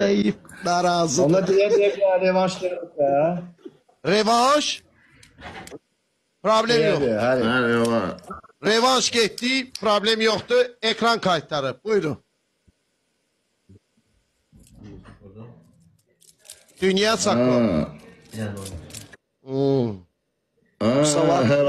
Eyüp narazı. Ona diye bir revanş demek ya. Revanş. Problem yok. Hadi. Merhaba. Revanş getdi, problem yoktu. Ekran kayıtları. Buyurun. Dünya saklı. Ha. Her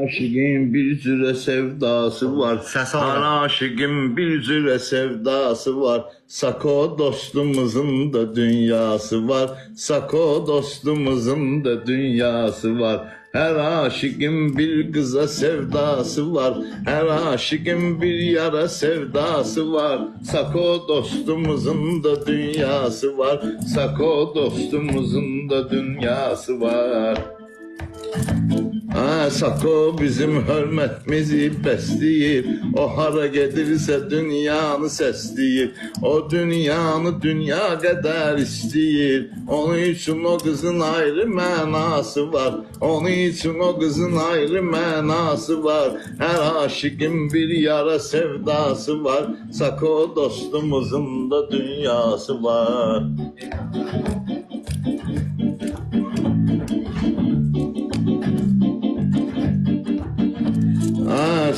aşıkın bir cüre sevdası var. Her aşıkın bir cüre sevdası var. Sako dostumuzun da dünyası var. Sako dostumuzun da dünyası var. Her aşıkın bir kıza sevdası var. Her aşıkın bir yara sevdası var. Sako dostumuzun da dünyası var. Sako dostumuzun da dünyası var. Sako bizim hürmetimizi besleyir. O hara gedirse dünyanı sesleyir. O dünyanı dünya kadar isteyir. Onun için o kızın ayrı manası var. Onun için o kızın ayrı manası var. Her aşıkın bir yara sevdası var. Sako dostumuzun da dünyası var.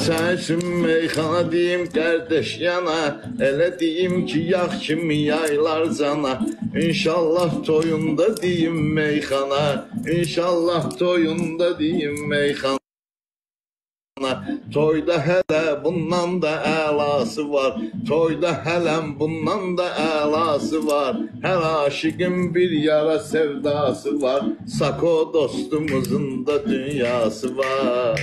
Sen için meyxana deyim kardeş yana. Elə deyim ki yağ kimi yaylar cana. İnşallah toyunda deyim meyxana. İnşallah toyunda deyim meyxana. Toyda hələ bundan da əlası var. Toyda hələm bundan da əlası var. Hər aşıqın bir yara sevdası var. Sako dostumuzun da dünyası var.